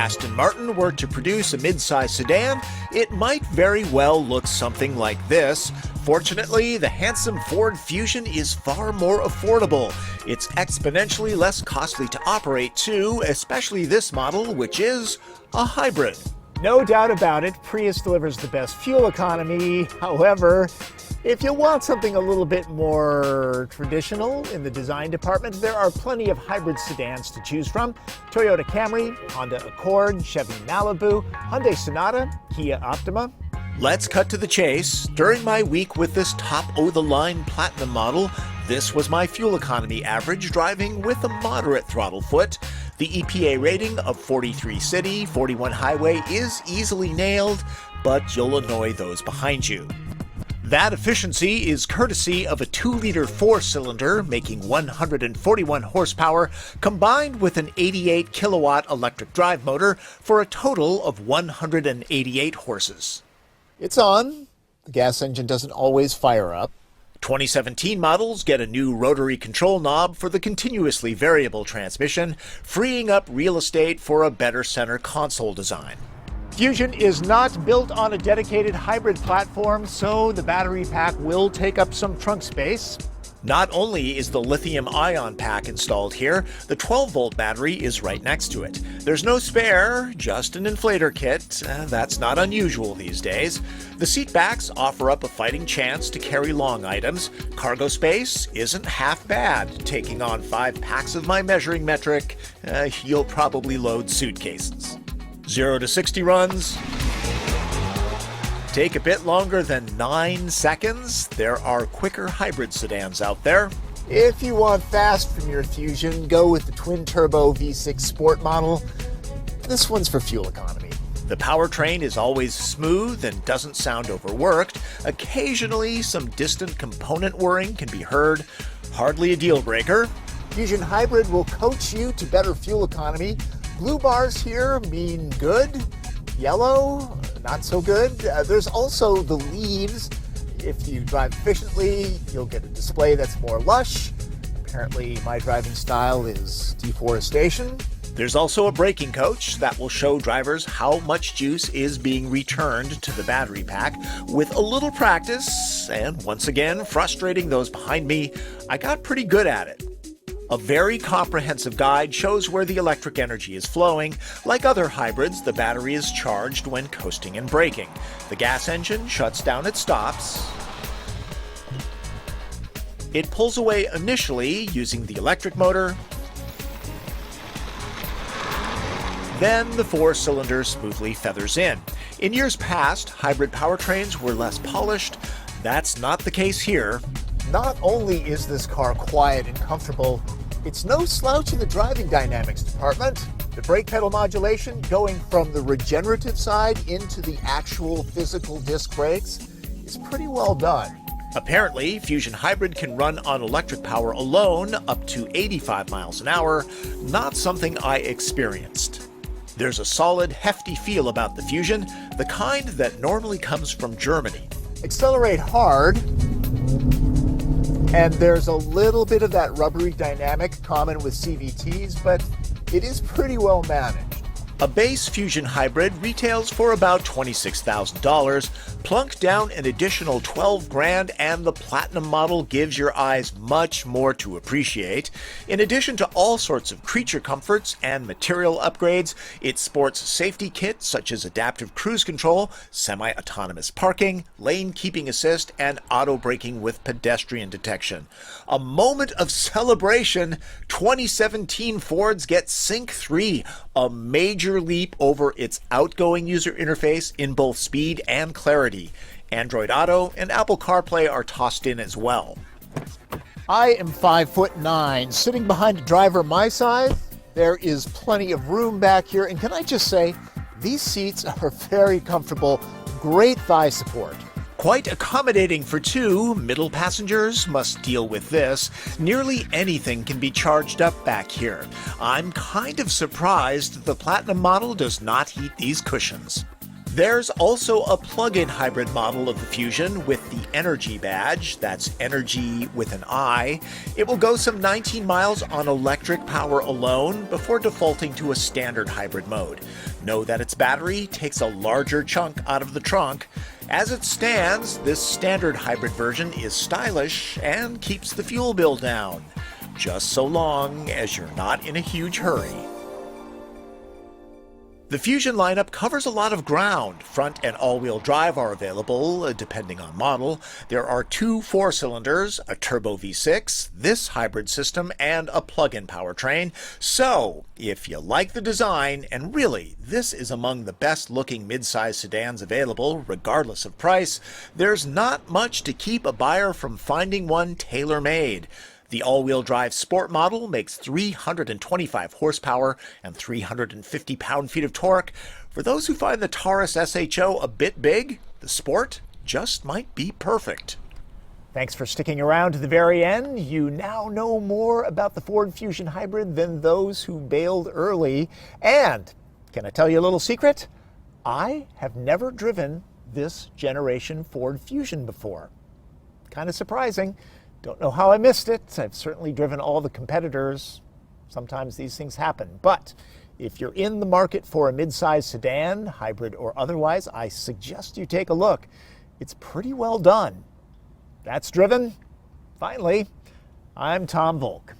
Aston Martin were to produce a mid-size sedan, it might very well look something like this. Fortunately, the handsome Ford Fusion is far more affordable. It's exponentially less costly to operate too, especially this model, which is a hybrid. No doubt about it, Prius delivers the best fuel economy. However, if you want something a little bit more traditional in the design department, there are plenty of hybrid sedans to choose from. Toyota Camry, Honda Accord, Chevy Malibu, Hyundai Sonata, Kia Optima. Let's cut to the chase. During my week with this top-of-the-line Platinum model, this was my fuel economy average driving with a moderate throttle foot. The EPA rating of 43 city, 41 highway is easily nailed, but you'll annoy those behind you. That efficiency is courtesy of a 2-liter 4-cylinder making 141 horsepower combined with an 88 kilowatt electric drive motor for a total of 188 horses. It's on. The gas engine doesn't always fire up. 2017 models get a new rotary control knob for the continuously variable transmission, freeing up real estate for a better center console design. Fusion is not built on a dedicated hybrid platform, so the battery pack will take up some trunk space. Not only is the lithium-ion pack installed here, the 12-volt battery is right next to it. There's no spare, just an inflator kit. That's not unusual these days. The seat backs offer up a fighting chance to carry long items. Cargo space isn't half bad. Taking on 5 packs of my measuring metric, you'll probably load suitcases. 0 to 60 runs take a bit longer than 9 seconds. There are quicker hybrid sedans out there. If you want fast from your Fusion, go with the twin-turbo V6 Sport model. This one's for fuel economy. The powertrain is always smooth and doesn't sound overworked. Occasionally, some distant component whirring can be heard. Hardly a deal breaker. Fusion Hybrid will coach you to better fuel economy. Blue bars here mean good. Yellow, not so good. There's also the leaves. If you drive efficiently, you'll get a display that's more lush. Apparently, my driving style is deforestation. There's also a braking coach that will show drivers how much juice is being returned to the battery pack. With a little practice, and once again, frustrating those behind me, I got pretty good at it. A very comprehensive guide shows where the electric energy is flowing. Like other hybrids, the battery is charged when coasting and braking. The gas engine shuts down at stops. It pulls away initially using the electric motor. Then the 4-cylinder smoothly feathers in. In years past, hybrid powertrains were less polished. That's not the case here. Not only is this car quiet and comfortable, it's no slouch in the driving dynamics department. The brake pedal modulation going from the regenerative side into the actual physical disc brakes is pretty well done. Apparently, Fusion Hybrid can run on electric power alone up to 85 miles an hour, not something I experienced. There's a solid, hefty feel about the Fusion, the kind that normally comes from Germany. Accelerate hard, and there's a little bit of that rubbery dynamic common with CVTs, but it is pretty well managed. A base Fusion Hybrid retails for about $26,000. Plunk down an additional $12,000 and the Platinum model gives your eyes much more to appreciate. In addition to all sorts of creature comforts and material upgrades, it sports safety kits such as adaptive cruise control, semi-autonomous parking, lane keeping assist, and auto braking with pedestrian detection. A moment of celebration, 2017 Fords get Sync 3, a major leap over its outgoing user interface in both speed and clarity. Android Auto and Apple CarPlay are tossed in as well. I am 5'9". Sitting behind a driver my size, there is plenty of room back here. And can I just say, these seats are very comfortable, great thigh support. Quite accommodating for 2. Middle passengers must deal with this. Nearly anything can be charged up back here. I'm kind of surprised the Platinum model does not heat these cushions. There's also a plug-in hybrid model of the Fusion with the Energy badge. That's energy with an I. It will go some 19 miles on electric power alone before defaulting to a standard hybrid mode. Know that its battery takes a larger chunk out of the trunk. As it stands, this standard hybrid version is stylish and keeps the fuel bill down. Just so long as you're not in a huge hurry. The Fusion lineup covers a lot of ground. Front and all-wheel drive are available, depending on model. There are two 4-cylinders, a turbo V6, this hybrid system, and a plug-in powertrain. So, if you like the design, and really, this is among the best-looking mid-size sedans available, regardless of price, there's not much to keep a buyer from finding one tailor-made. The all-wheel drive Sport model makes 325 horsepower and 350 pound-feet of torque. For those who find the Taurus SHO a bit big, the Sport just might be perfect. Thanks for sticking around to the very end. You now know more about the Ford Fusion Hybrid than those who bailed early. And can I tell you a little secret? I have never driven this generation Ford Fusion before. Kind of surprising. Don't know how I missed it. I've certainly driven all the competitors. Sometimes these things happen. But if you're in the market for a mid-size sedan, hybrid or otherwise, I suggest you take a look. It's pretty well done. That's Driven. Finally, I'm Tom Volk.